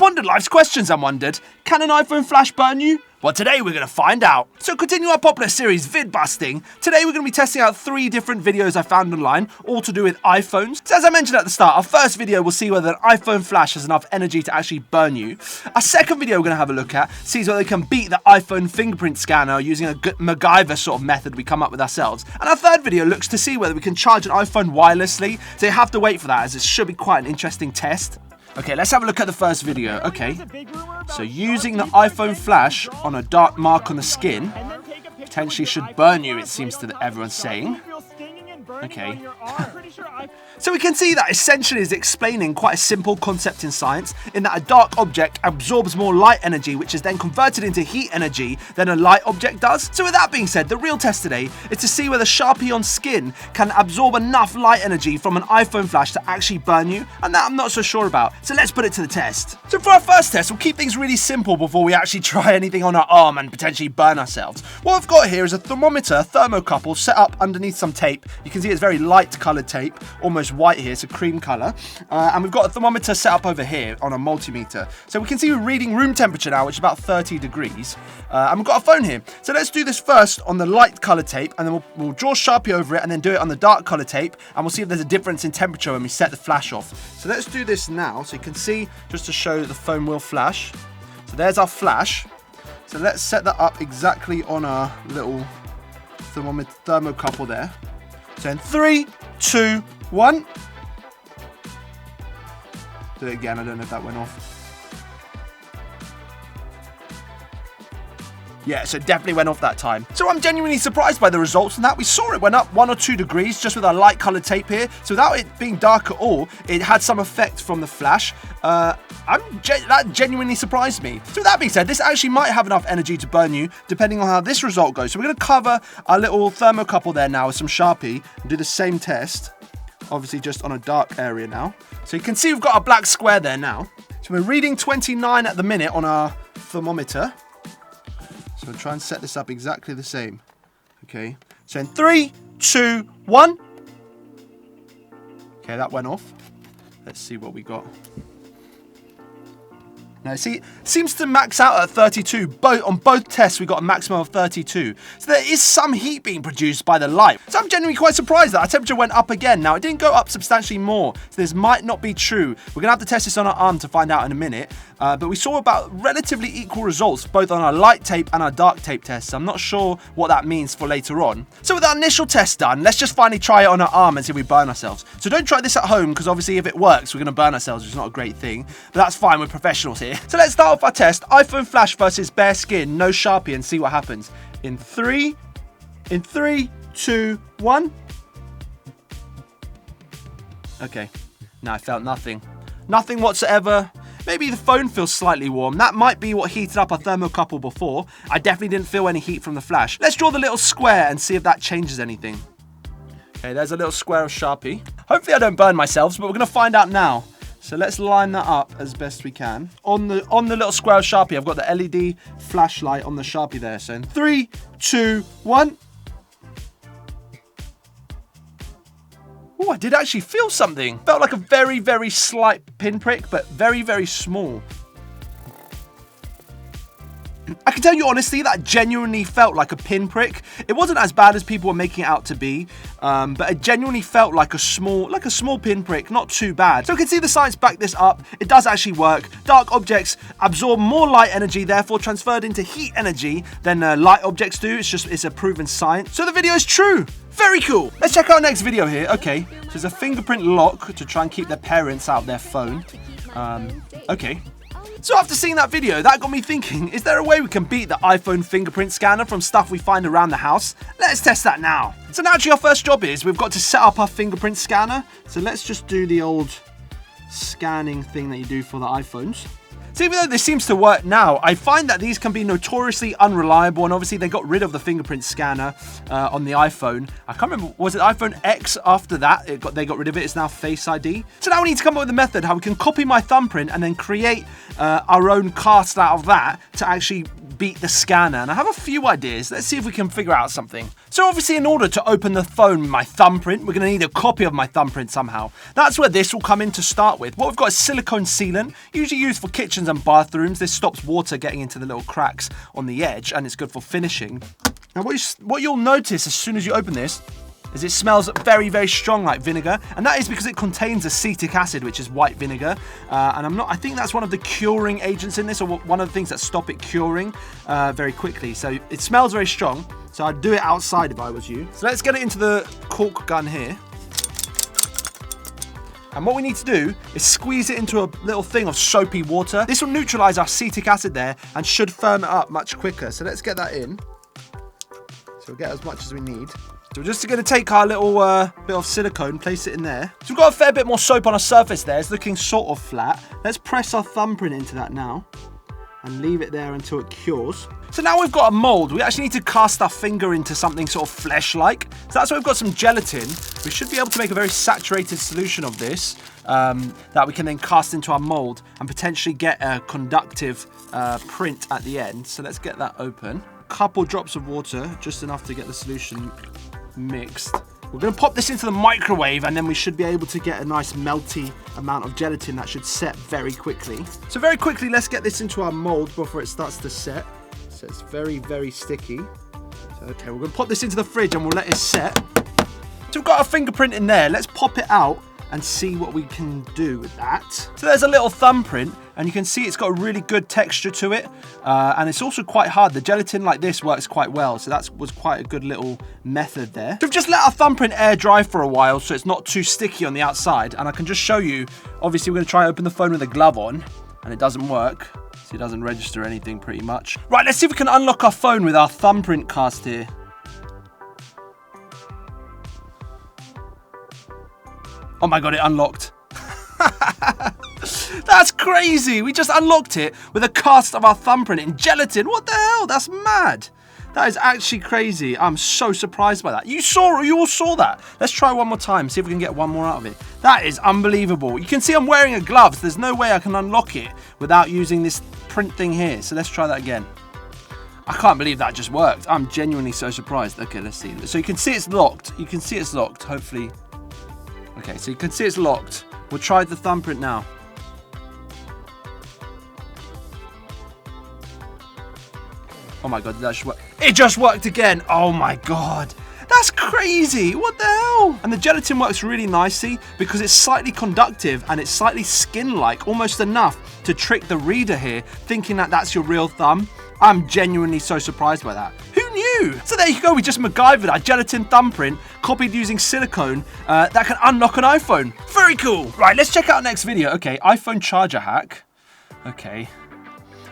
pondered life's questions and wondered, can an iPhone flash burn you? Well, today we're going to find out. So continue our popular series, Vid Busting. Today we're going to be testing out 3 different videos I found online, all to do with iPhones. So as I mentioned at the start, our first video will see whether an iPhone flash has enough energy to actually burn you. Our second video we're going to have a look at sees whether they can beat the iPhone fingerprint scanner using a MacGyver sort of method we come up with ourselves. And our third video looks to see whether we can charge an iPhone wirelessly. So you have to wait for that, as it should be quite an interesting test. Okay, let's have a look at the first video. Okay, so using the iPhone flash on a dark mark on the skin potentially should burn you, it seems to everyone's saying. Okay. So we can see that essentially is explaining quite a simple concept in science, in that a dark object absorbs more light energy, which is then converted into heat energy than a light object does. So with that being said, the real test today is to see whether Sharpie on skin can absorb enough light energy from an iPhone flash to actually burn you, and that I'm not so sure about. So let's put it to the test. So for our first test, we'll keep things really simple before we actually try anything on our arm and potentially burn ourselves. What I've got here is a thermometer thermocouple set up underneath some tape. You can see it's very light coloured tape, almost white here, it's a cream colour. And we've got a thermometer set up over here on a multimeter. So we can see we're reading room temperature now, which is about 30 degrees. And we've got a phone here. So let's do this first on the light coloured tape, and then we'll draw Sharpie over it and then do it on the dark coloured tape, and we'll see if there's a difference in temperature when we set the flash off. So let's do this now, so you can see, just to show that the phone will flash. So there's our flash. So let's set that up exactly on our little thermocouple there. So in 3, 2, 1. Do it again, I don't know if that went off. Yeah, so it definitely went off that time. So I'm genuinely surprised by the results in that. We saw it went up 1 or 2 degrees just with our light coloured tape here. So without it being dark at all, it had some effect from the flash. That genuinely surprised me. So with that being said, this actually might have enough energy to burn you, depending on how this result goes. So we're going to cover our little thermocouple there now with some Sharpie and do the same test. Obviously just on a dark area now. So you can see we've got a black square there now. So we're reading 29 at the minute on our thermometer. So we'll try and set this up exactly the same. Okay, so in 3, 2, 1. Okay, that went off. Let's see what we got. Now, see, it seems to max out at 32. On both tests, we got a maximum of 32. So there is some heat being produced by the light. So I'm genuinely quite surprised that our temperature went up again. Now, it didn't go up substantially more, so this might not be true. We're going to have to test this on our arm to find out in a minute. But we saw about relatively equal results, both on our light tape and our dark tape tests. I'm not sure what that means for later on. So with our initial test done, let's just finally try it on our arm and see if we burn ourselves. So don't try this at home, because obviously if it works, we're going to burn ourselves, which is not a great thing. But that's fine, we're professionals here. So let's start off our test. iPhone flash versus bare skin, no Sharpie, and see what happens. In 3, 2, 1. Okay, now I felt nothing. Nothing whatsoever. Maybe the phone feels slightly warm. That might be what heated up our thermocouple before. I definitely didn't feel any heat from the flash. Let's draw the little square and see if that changes anything. Okay, there's a little square of Sharpie. Hopefully I don't burn myself, but we're going to find out now. So let's line that up as best we can. On the little square of Sharpie, I've got the LED flashlight on the Sharpie there. So in 3, 2, 1. Oh, I did actually feel something. Felt like a very, very slight pinprick, but very, very small. I can tell you honestly that genuinely felt like a pinprick. It wasn't as bad as people were making it out to be, but it genuinely felt like a small pinprick, not too bad. So we can see the science back this up. It does actually work. Dark objects absorb more light energy, therefore transferred into heat energy than light objects do. It's a proven science. So the video is true. Very cool. Let's check out our next video here. Okay, so there's a fingerprint lock to try and keep their parents out of their phone. Okay. So after seeing that video, that got me thinking, is there a way we can beat the iPhone fingerprint scanner from stuff we find around the house? Let's test that now. So naturally our first job is we've got to set up our fingerprint scanner. So let's just do the old scanning thing that you do for the iPhones. So even though this seems to work now, I find that these can be notoriously unreliable, and obviously they got rid of the fingerprint scanner on the iPhone. I can't remember, was it iPhone X after that? They got rid of it, it's now Face ID. So now we need to come up with a method how we can copy my thumbprint and then create our own cast out of that to actually beat the scanner. And I have a few ideas. Let's see if we can figure out something. So So obviously in order to open the phone with my thumbprint, we're going to need a copy of my thumbprint somehow. That's where this will come in to start with. What we've got is silicone sealant, usually used for kitchens and bathrooms. This stops water getting into the little cracks on the edge and it's good for finishing. Now what you'll notice as soon as you open this is it smells very, very strong like vinegar, and that is because it contains acetic acid, which is white vinegar, and I think that's one of the curing agents in this, or one of the things that stop it curing very quickly. So it smells very strong, so I'd do it outside if I was you. So let's get it into the cork gun here. And what we need to do is squeeze it into a little thing of soapy water. This will neutralize our acetic acid there and should firm it up much quicker. So let's get that in. So we'll get as much as we need. So we're just going to take our little bit of silicone, place it in there. So we've got a fair bit more soap on our surface there. It's looking sort of flat. Let's press our thumbprint into that now and leave it there until it cures. So now we've got a mold. We actually need to cast our finger into something sort of flesh-like. So that's why we've got some gelatin. We should be able to make a very saturated solution of this that we can then cast into our mold and potentially get a conductive print at the end. So let's get that open. Couple drops of water, just enough to get the solution mixed. We're going to pop this into the microwave and then we should be able to get a nice melty amount of gelatin that should set very quickly. So very quickly, let's get this into our mold before it starts to set. So it's very, very sticky. So, okay, we're going to pop this into the fridge and we'll let it set. So we've got our fingerprint in there. Let's pop it out and see what we can do with that. So there's a little thumbprint and you can see it's got a really good texture to it, and it's also quite hard. The gelatin like this works quite well, so that was quite a good little method there. So we've just let our thumbprint air dry for a while so it's not too sticky on the outside, and I can just show you, obviously we're going to try and open the phone with a glove on and it doesn't work, so it doesn't register anything pretty much. Right, let's see if we can unlock our phone with our Thumbprint Cast here. Oh my god, it unlocked. That's crazy. We just unlocked it with a cast of our thumbprint in gelatin. What the hell? That's mad. That is actually crazy. I'm so surprised by that. You all saw that. Let's try one more time, see if we can get one more out of it. That is unbelievable. You can see I'm wearing a glove, so there's no way I can unlock it without using this print thing here. So let's try that again. I can't believe that just worked. I'm genuinely so surprised. Okay, let's see. So you can see it's locked. You can see it's locked, hopefully. Okay, so you can see it's locked. We'll try the thumbprint now. Oh my god, did that just work? It just worked again! Oh my god. That's crazy! What the hell? And the gelatin works really nicely because it's slightly conductive and it's slightly skin-like, almost enough to trick the reader here, thinking that that's your real thumb. I'm genuinely so surprised by that. Who knew? So there you go, we just MacGyvered our gelatin thumbprint, copied using silicone, that can unlock an iPhone. Very cool. Right, let's check out our next video. Okay, iPhone charger hack. Okay,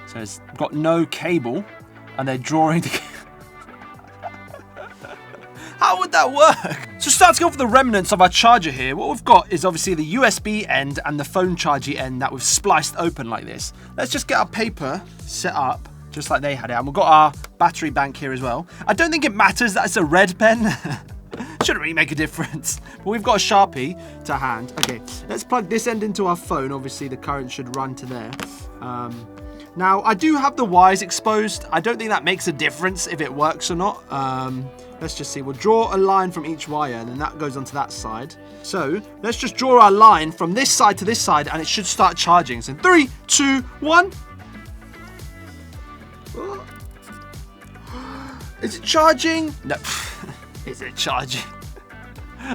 so it's got no cable, and they're drawing together. How would that work? So starting off with the remnants of our charger here, what we've got is obviously the USB end and the phone charging end that we've spliced open like this. Let's just get our paper set up, just like they had it. And we've got our battery bank here as well. I don't think it matters that it's a red pen. Shouldn't really make a difference. But we've got a Sharpie to hand. Okay, let's plug this end into our phone. Obviously, the current should run to there. Now, I do have the wires exposed. I don't think that makes a difference if it works or not. Let's just see. We'll draw a line from each wire, and then that goes onto that side. So let's just draw our line from this side to this side, and it should start charging. So 3, 2, 1. Is it charging? No. Is it charging?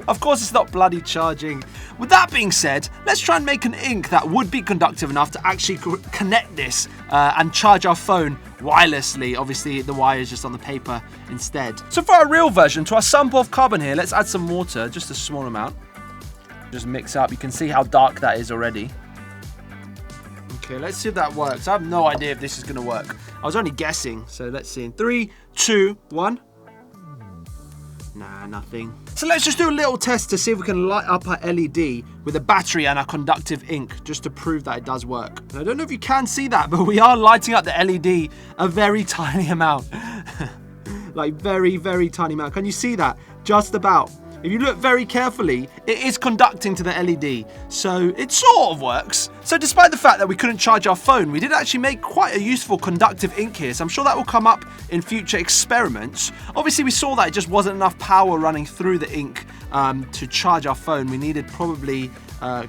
Of course it's not bloody charging. With that being said, let's try and make an ink that would be conductive enough to actually connect this and charge our phone wirelessly. Obviously, the wire is just on the paper instead. So for our real version, to our sample of carbon here, let's add some water, just a small amount. Just mix up. You can see how dark that is already. Okay, let's see if that works. I have no idea if this is going to work. I was only guessing, so let's see. In 3, 2, 1. Nah, nothing. So let's just do a little test to see if we can light up our LED with a battery and our conductive ink, just to prove that it does work. And I don't know if you can see that, but we are lighting up the LED a very tiny amount. Like very, very tiny amount. Can you see that? Just about. if you look very carefully, it is conducting to the LED, so it sort of works. So despite the fact that we couldn't charge our phone, we did actually make quite a useful conductive ink here, so I'm sure that will come up in future experiments. Obviously we saw that it just wasn't enough power running through the ink to charge our phone. We needed probably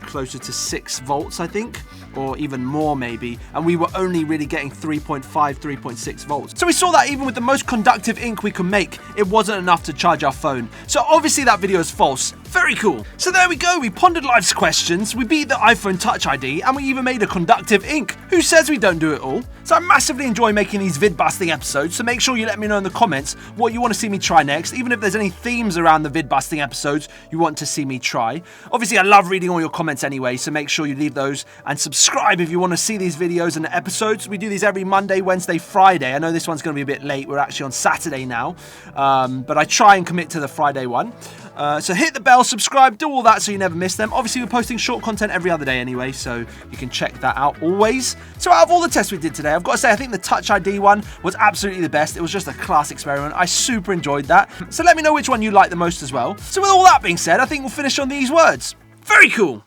closer to 6 volts, I think, or even more maybe, and we were only really getting 3.5, 3.6 volts. So we saw that even with the most conductive ink we could make, it wasn't enough to charge our phone. So obviously that video is false. Very cool. So there we go, we pondered life's questions, we beat the iPhone Touch ID, and we even made a conductive ink. Who says we don't do it all? So I massively enjoy making these vid-busting episodes, so make sure you let me know in the comments what you want to see me try next, even if there's any themes around the vid-busting episodes you want to see me try. Obviously I love reading all your comments anyway, so make sure you leave those and subscribe if you want to see these videos and the episodes. We do these every Monday, Wednesday, Friday. I know this one's going to be a bit late, we're actually on Saturday now, but I try and commit to the Friday one. So hit the bell, subscribe, do all that so you never miss them. Obviously we're posting short content every other day anyway, so you can check that out always. So out of all the tests we did today, I've got to say I think the Touch ID one was absolutely the best. It was just a class experiment. I super enjoyed that. So let me know which one you liked the most as well. So with all that being said, I think we'll finish on these words. Very cool.